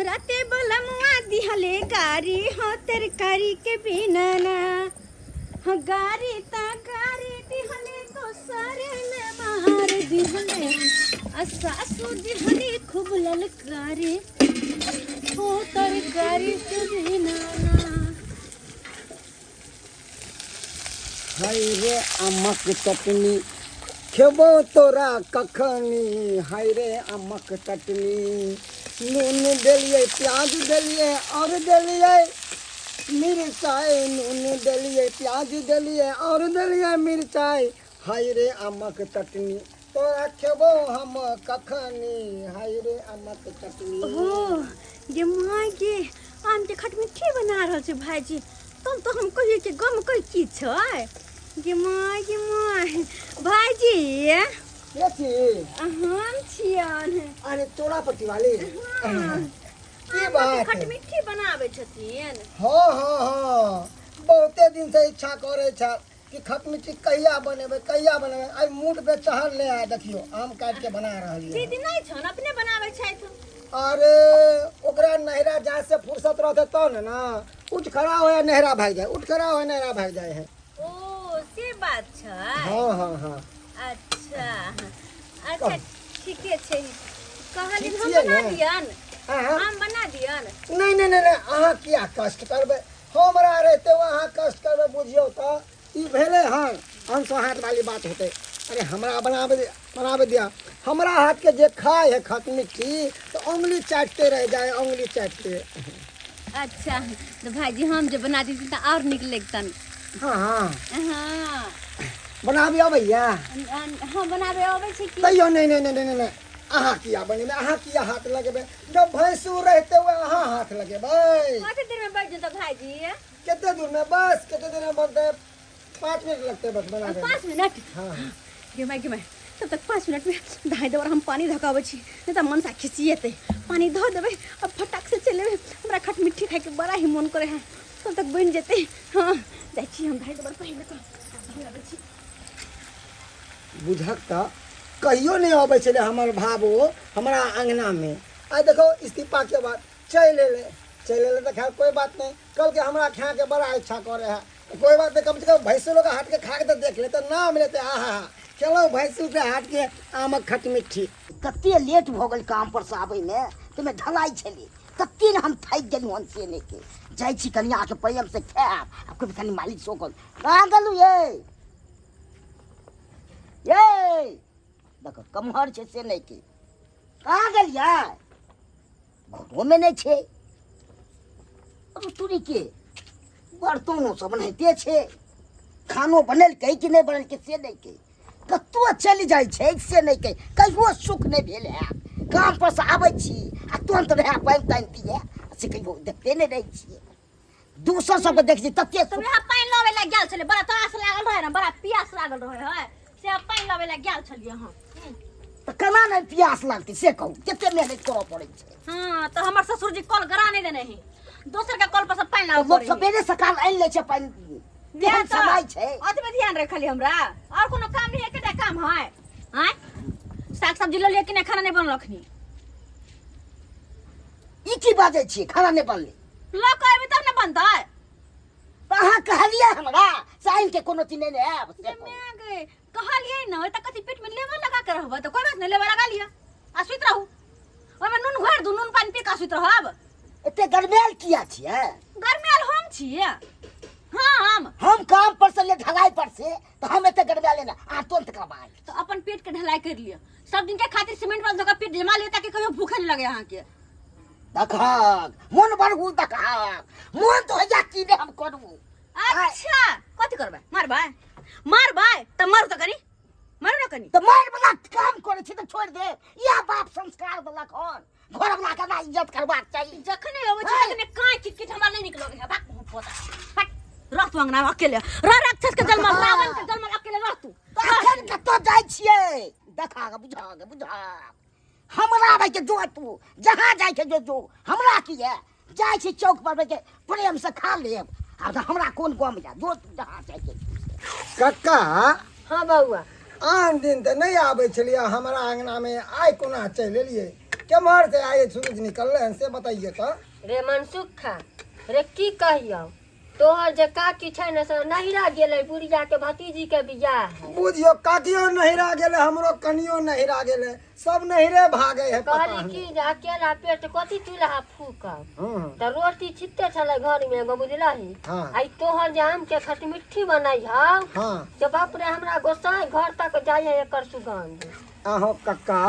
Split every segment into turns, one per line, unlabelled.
राते बलमुआ दिहले गारी हो तरकारी के बिना ना हो गारी ता गारी दिहले तो सारे में मार दिहले सासू दिहले खूब ललकारी हो तरकारी के बिना ना।
हाय रे अम्मक चटनी खेबो तोरा कखनी। हाय रे अम्मक चटनी नून देलिए प्याज देलिए और देलिए मिर्चाई। नून देलिए प्याज देलिए और देलिए मिर्चाई। हाय रे अम्मक चटनी तोरा खेबो हम कखनी। हाय रे अम्मक चटनी।
ओह ये माँ ये आम के खट मीठी बना रहा छे भाईजी तुम तो हम कहिए कि गम कोई की छै ये माँ भाईजी
के छी?
हम छियन
अरे तोरा पट्टी वाली की बात
खट मीठी बनावे छथिन।
हाँ हाँ हाँ बहुते दिन से इच्छा करे छ कि खट मीठी कहिया बनेबे आई मूड पे चढ़ल ले आ देखियो आम काट के बना रहलिए।
दीदी नहीं छन अपने बनावे छै तो
अरे ओकरा नहरा जाए से फुर्सत रहते तो ना उठ खड़ा होया नहरा भाग जाए उठ खड़ा होया नहरा भाग जाए है।
ओ से बात छै।
हाँ हाँ हाँ
अच्छा अच्छा ठीके छै कहलिन हम
छियै
बना
ने?
दियन
हाँ हाँ
हम बना दियन।
नहीं नहीं नहीं अहाँ किया कष्ट करबे हमरा रहते अहाँ कष्ट करबे बुझियो तो ई भेले हाँ अंश हाथ वाली बात होते। अरे हमरा बनावे दिया हमरा हाथ के जे खाए है खट मिट्टी तो उंगली चाटते रह जाए उंगली चाटते।
अच्छा तो भाईजी हम जो बना दी तो और निक लगतन।
हाँ हाँ
हाँ
बनाबे अबैया
हम बनाबे आबै छै कि
तैयो नहीं नहीं नहीं नहीं नहीं अहाँ किया बनेबे अहाँ किया हाथ लगेबे जब भैंसुर रहते हुए अहाँ हाथ लगेबे।
कते देर में बैठ जतो भाईजी
कितने दूर में बस कितने देर में बनते 5 मिनट लगते हैं बस बनाने में।
5 मिनट
हाँ हाँ
गे माय तब तक 5 मिनट में धाय देवर हम पानी धकाबै छी नहीं तो मन सा खिसिएते पानी धो देबै अब फटाक से चले हमरा खट मिट्टी खाए के बड़ा ही मन करे है तब तक बन जेते। हाँ जाइ छी हम धाय देवर पहिले तो आबै छी
बुझक कहियो नहीं आबे चले हमार भावो हमारा अंगना में आ देखो इस्तीफा के बाद चले ले तो खैर कोई बात नहीं कल के हमरा खा के बड़ा इच्छा करे है कोई बात नहीं कम से कम भैंसू लोग हाथ के खा के तो देख लेते नाम लेते आहा चलो भैंसू के हाथ के आमक खट मिट्ठी।
कते लेट भ गेल काम पर से आबै में तमे ढलाई छली कते हम थाक गेलु हन से ने के जाय छी कनिया के प्रेम से खाब आपके कनी मालिक सोकल कहां गेलु ये देखो कमहर छे से नहीं के कहां गेलिया घरो में नहीं छे अब तूरी के बर्तनों सब बनते छे खानो बनल कई कि नहीं बनल के से नहीं के कतो चली जाय छे से नहीं के कहियो सुख नहीं भेल है काम पर से आबै छी आ तुरंत रहे पाइन ताइन पिए से कहियो देखते नहीं रही छी दूसर सब देख छी तते
तुम यहाँ पानी लावे ला गेल छले बड़ा तरास लागल रहे ना बड़ा प्यास लागल रहे है से पानी लावे ला गेल छलिए हम
तो केना नहीं प्यास लागती से कहू केते मेहनत करऽ पड़ै छै।
हां तो हमर ससुर जी कल गरा नहीं देने है दोसर का कल पर से पानी लावे
लोग सवेरे सकाल आइन ले छै पाइन ध्यान समय छै
अति में ध्यान रखली हमरा और कोनो काम नहीं है केटा काम है हैं साग सब्जी ले लेकिन खाना नहीं बनल रखनी
ई की बाजै छी खाना नहीं बनले
लोग कहबे तब ना बनतै
अहाँ कहलिए हमरा साइन के कोनो चीज नहीं है
मैं गए कहलिए न त कथि पेट में लेवा लगा के रहब त कोई बात नहीं लेवा लगा लिया आ सुत रहू ओमे नून घोर दू नून पानी पी का सुत रहब
एते गरमेल किया छियै
गरमेल हम छियै। हाँ
हम काम पर से ले ढलाई पर से तो हम एते गरमेल लेना आ तुरंत करबाई
तो अपन पेट के ढलाई कर लिया सब दिन के खातिर सीमेंट वाला धोखा पेट जमा लिया ताकि कहियो भूखे नहीं लगे यहाँ के
दखक मन बरगु दखक मन तो हजा की ने हम करू।
अच्छा कथि करबे मारबे त मारू त करी मारू न कनी
तो मार वाला काम करे छी तो छोड़ दे या बाप संस्कार वाला कौन घर वाला का इज्जत करबाक चाहिए
जखने होवे छै तखने काई किटकिट हमरा नहीं निकलोगे है बात बहुत पोता फट रह तू अंगना में अकेले राक्षस के जन्म रावण के जन्म अकेले रह तू
अखन कतो जाय छियै दखा बुझा हमरा भाई के जो तू जहां जाय के जो हमरा की है जाय छी चौक पर के प्रेम से खा लेब आ हमरा कोन गम जा जो तू जहां जाय के
कक्का
हां बउआ
आन दिन तो नहीं आबे छलिए हमारा अंगना में आइ कोना चल एलिए क्या मार से आए सूरज निकल रहे हैं से बताइए तो।
रे मनसुख खा रे की कहियो तोहर जे काकी छै ने से नहिरा गेलै बुढ़िया के भतीजी के बियाह है।
बुझियो काकियो नहिरा गेले हमरो कनियो नहिरा गेले सब नहिरे भागे है पता
कहली
नहीं।
की जे अकेला पेट कथी चूल्हा फूकब त रोटी छिट्टे छलै घर में एगो बुझलही।
हाँ।
आई तोहर जे आम के खटमिट्ठी बनाई हौ
हाँ
से बाप रे हमरा गोसाई घर तक जाय है एकर सुगंध।
आहो कक्का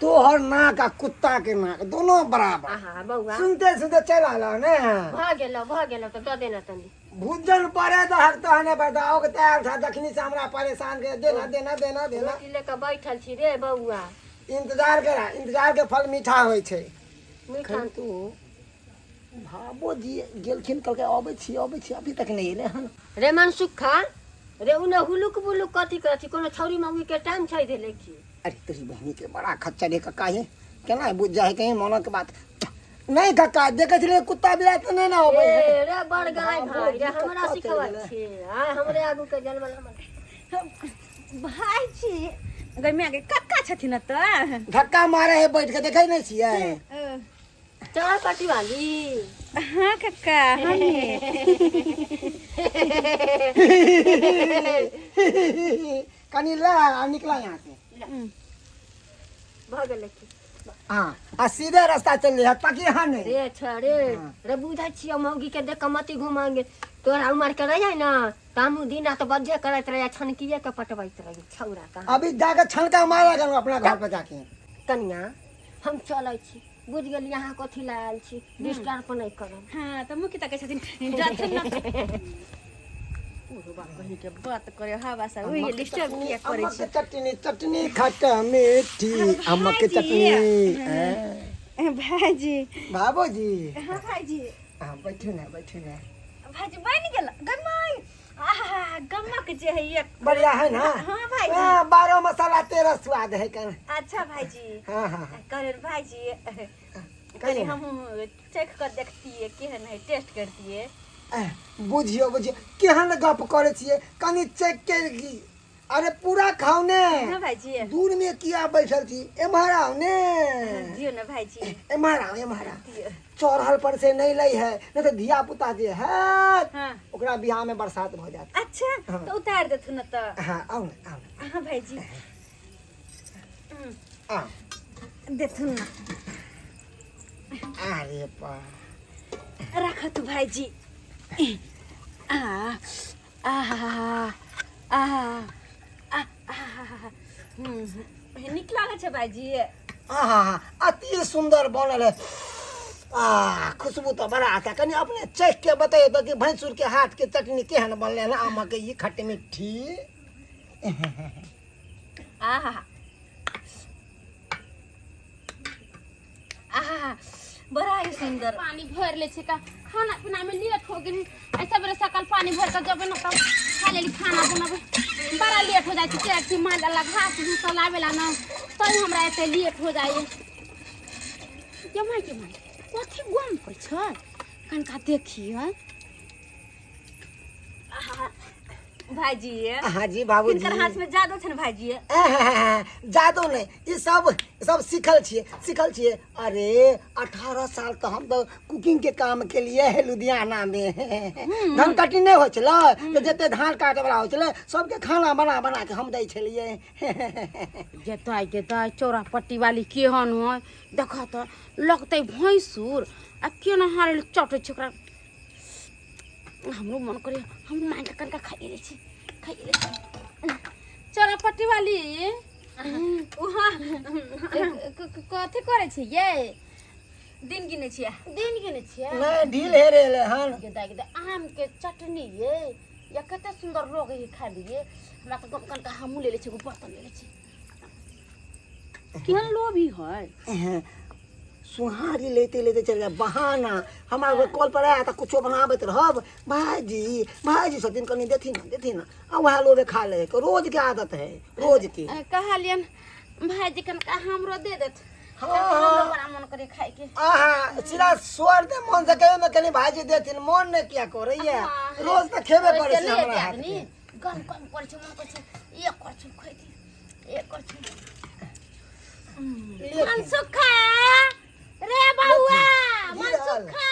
तोहर नाक आ कुत्ता के नाक दोनों बराबर।
आहा बउआ
सुनते सुनते चला ला ने
भ गेलो त द देना तनी
भूजन परे तो हकता है बताओ के तैयार था दखनी से हमरा परेशान के देना देना देना देना।
रोटी लेके बैठल छी रे बउआ।
इंतजार करा इंतजार के फल मीठा होय छै।
मीठा
तू भाबो जी गेलखिन कल के आबै छी अभी तक नहीं एले हन।
रे मनसुखा रे उन्हें हुलुक बुलुक कथी करथी कोनो छौरी मौगी के टाइम छै देले की।
अरे तेरी बहनी के बड़ा खच्चर है कक्का ये केना बुझ जाए कहीं मन के बात नहीं कक्का देखे छले कुत्ता बिलाई तो नहीं ना होबे
ए रे बड़ गाय भाई रे हमरा सिखवा छी आ हमरे आगू के जलवल हमर
भाईजी अगर मैं आगे कक्का छथिन त
धक्का मारे है बैठ के देखे नहीं छिए।
चार पट्टी वाली।
हाँ कक्का हमें
कनी ला निकला यहाँ से।
भ गेलै की
हाँ आ सीधे रास्ता चल रही है ताकि यहाँ नहीं।
रे छरे रे बुझै छियै मौगी के देख के मती घुमाएंगे तोरा उमर के रह ना तामू दिन तो बज्जे करत रहे छनकिए के पटबैत रहे छौरा का।
अभी जाके छनका मारा गन अपना घर पे जाके।
कन्या हम चलै छी बुझ गेली यहाँ कथी ला आयल छी डिस्टर्ब नहीं करब।
हाँ तो मुखी तक छथिन जाथिन न ओहो बाप कहि के बात करे हवा सा ओही डिस्टर्ब किया करे
अम्मा
छी।
के चटनी चटनी खट्टा मीठी अम्मा के चटनी।
भाईजी
बाबूजी
हाँ भाईजी
हाँ बैठू ना
भाईजी बन गेल गम्माई आहा गम्मा के जे है एक
बढ़िया है ना।
हाँ भाईजी।
हाँ, 12 मसाला 13 स्वाद है कर।
अच्छा भाईजी
हाँ हाँ
करे भाईजी कहीं हम चेक कर देखती है केहन है टेस्ट करती है।
बुझियो केहन गप करे छिए कनी चेक के अरे पूरा खाओ ने।
हाँ भाईजी
दूर में किया बैठल छी एम्हर आओ ने
दियो ना भाईजी
एम्हर चौरहल पर से नहीं लई है नहीं तो धिया पुता जे है
हाँ
ओकरा बियाह में बरसात हो जात।
अच्छा
हाँ।
तो उतार देथु न त।
हाँ आओ ना
हाँ भाईजी
आओ।
देथु न
अरे पा
रख तू भाईजी आ आ आ निक लागे छै भाईजी।
हाँ अति सुंदर बनल है। खुशबू तो बड़ा आता कनी अपने चेक के बताइए तो कि भैंसुर के हाथ के चटनी केहन बनले है आमा के ये खट्टी मीठी।
आहा आहा बड़ा ही सुंदर।
पानी भर ले छिका खाना पीना में लेट हो गई ऐसा बेरे सकल पानी भर कर जब न तब खा लेली खाना बनाबे बड़ा लेट हो जाय छै चेक माल ला घास भूस लावेला न तब हमरा एते लेट हो जाय। के माई कथी गम पर छ कनका देखी है
भाईजी
हाँ जी बाबूजी
इनकर हाथ में जादू छै न भाईजी।
जादू नहीं ये सब सीखल छिए। अरे 18 साल तो हम तो कुकिंग के काम के लिए है लुधियाना में। धान कटी नहीं हो चला तो जते धान काटे वाला हो चले सबके खाना बना के हम दै छलिए।
जेताई चौरा पट्टी वाली केहन हो देखा तो लगते भैंसुर आ केना हारे चटे छोकरा हमरो मन करे हम मां के कनका खाई ले छी चौरा पट्टी वाली
उहा
कथी करे छी ये
दिन गिने छिया
दिन गिने छियै
नहीं ढील हे रे हन
गेदा आम के चटनी ये या कते सुंदर रोग है खा लिए हमरा तो कनका हमू ले छी बर्तन ले छी केहन लोभी है
सुहारी लेते चल जा बहाना हमारे कॉल पर आया था कुछो बनाबत रहब भाईजी सब दिन कनी देती ना आ वह लोबे खा ले रोज के आदत है रोज की।
कहलियन भाईजी कनका हमरो दे देत
हाँ
बड़ा मन करे खाए के
सीधा स्वर दे मन से कहे में कनी भाईजी देथिन मन ने क्या करे ये रोज तो खेबे पड़े से हमरा हाथ के
गम करे छ मन करे छ एक कर छ खाई दी एक कर छ
मनसुखा रे बउआ मनसुखा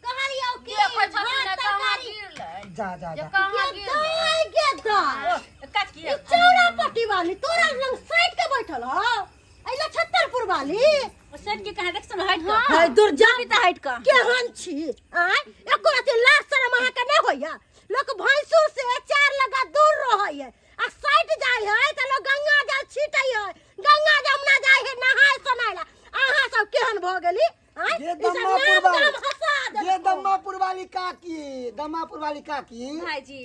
कहलियो कि
देखो छथिन
भात
कहाँ
तरकारी
गिरलै
जा जा
जे
जा
कहाँ
के
गिरलै
के
काकी
ई चौरा पट्टी वाली तोरा रंग साइड के बैठल हो अइला छत्तरपुर वाली
सेट के कहा देख सुन हट का
हाय दुर्जा
पिता हट का
केहन छी आय एको राती लाश शरम अहाँ के नै होइया लोक भैंसुर से चार लगा दूर रहै है आ साइड जाय है त लोग गंगा जल छीटै है गंगा जमुना जाय है नहाय सोनायला अहाँ सब केहन भ गेली आय
ये
ई सब
दम्मापुर
नाम
वाली
गाम हंसा
ये दम्मापुर वाली काकी
भाईजी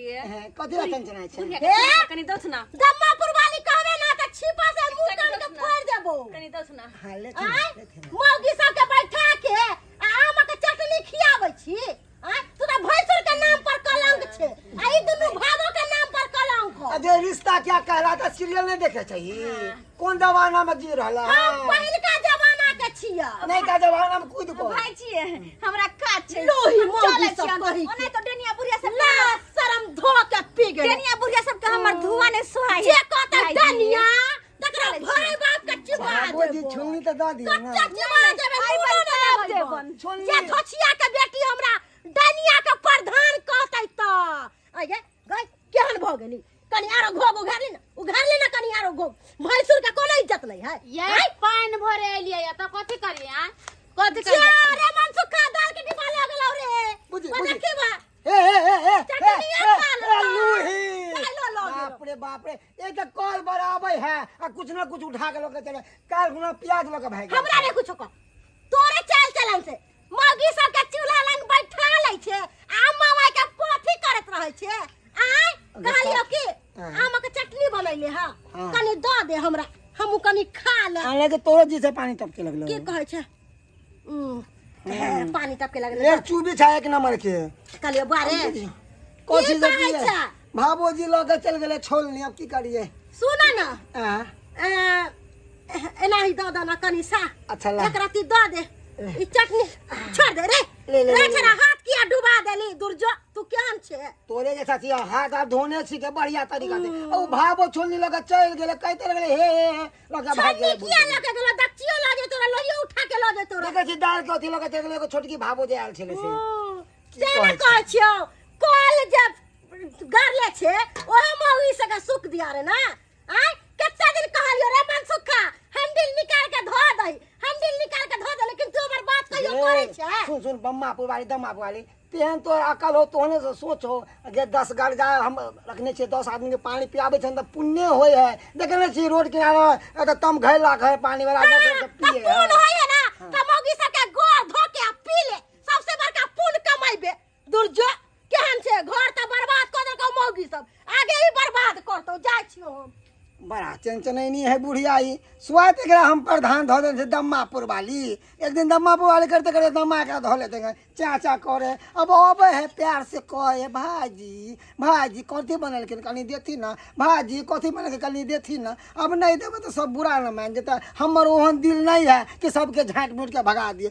कथी रतन चना छै
हे
कनी दस ना
दम्मापुर वाली कहबे ना त छिपा से मुंह कान के फोड़ देबो
कनी दस ना
हां ले
आय मौगी सब के बैठा के आम के चटनी खियाबै छी आय तोरा भैंसुर के नाम पर कलंक छै आ ई दुनु भावो के नाम पर कलंक हो
अरे रिश्ता क्या कहलाता सीरियल नहीं देखे चाहिए कौन जमाना में जी रहला
हम पहिलका जमाना के छिया
नहीं का जमाना में कूद को
भाईजी हमरा काट छै
लोही मौगी सब कही
ओने तो डेनिया बुढ़िया सब
ला शरम धो के पी गेल
डेनिया बुढ़िया सब के हमर धुआं ने सोहाय
जे कहता डनिया तकरा भाई बाप के चिपा
वो जी
देबो
छुन्नी तो दा दियो ना
कच्चा चिपा देबे पूरा देबन जे धोछिया के बेटी हमरा डनिया के प्रधान कहतै त आगे गई केहन भ गेली कनी आरो घोग उघार ले ना कनी आरो घोग भैंसुर के कोनो इज्जत नहीं है
ये पान भरे एलियै त कथि करियै कथि करियै
अरे मनसुखा दाल के डिब्बा ले गेलौ रे
बुझी,
पता
बुझी।
की बा
ए लूही
लो
बाप रे ये तो कॉल बराबर है आ कुछ ना कुछ उठा के लोग के चले काल गुना प्याज लोग भाग
हमरा ने कुछ को तोरे चाल चलन से मौगी सब के चूल्हा लंग बैठा लै छे आ मामा के पोथी करत रहै छे आय कहलियो कि आम के चटनी बनैले हा कनी द दे हमरा हमहु कनी खा ले
आले के तोरो जी से पानी टपके लगलो
की कहै छे पानी टपके लगले
एक चूबी छा एक नंबर के
कहलियो बारे
कोसी
की
जब
कहै
दिए
छे?
भाबोजी लोग चल गेले छोलनी अब की करिए
सुन ना
हां
एना ही द दना कनी सा
अच्छा ला
एक राती द दे ई चटनी छोड़ दे रे
ले, ले,
रे
ले।
छरा हाथ किया डुबा देली दुर्जो तू केहन छे
तोरे जैसा छिया हाथ आप धोने छी के बढ़िया तरीका से ओ भाबो छोलनी लोग चल गेले कहते लगले हे लोग भाग
छन्नी
गेले
किया लगे गेलो दक्षियो लागे तोरा लोहियो उठा के लागे तोरा
देखे छी दाल के अथी लोग चल गेले एगो छोटकी भाबो जे आयल छले से
तेरे कहै छियो कॉल जब गारले छे ओहे मौगी से के सुख दिया रे ना आय कत्ता दिन कहलियो रे मनसुखा हैंडल निकाल के धो दई हैंडल निकाल के धो दे लेकिन तू हमर बात कहियो करे छे
सुन बम्मापुर वाली दम्मापुर वाली तेहन तो अकल हो तोहने से सोचो अगर 10 गाड़ जाए हम रखने छे 10 आदमी के पानी पियाबे छन त पुण्य होय है देखने छी रोड किनारे त तम घैला घै पानी वाला पिए
पुण्य होय ना त मौगी से के गोर धो के आ पी ले सबसे बड़का पुण्य कमाइबे दुर्जो केहन छे घर त बर्बाद कर देलको मौगी सब आगे ही बर्बाद करतो जाय छियो हम
बड़ा चंचनैनी है बुढ़िया ही स्वात एकरा हम प्रधान धो दे दम्मापुर वाली एक दिन दम्मापुर वाली करते करते दम्मा के धो लेते हैं चाचा करे अब है प्यार से कहे भाजी कथी बनल के कनी देती ना भाजी कथी बनल के कनी देती ना अब नहीं देबे तो सब बुरा न मान जेता हमर ओहन दिल नहीं है कि सबके झांट मूट के भगा दिए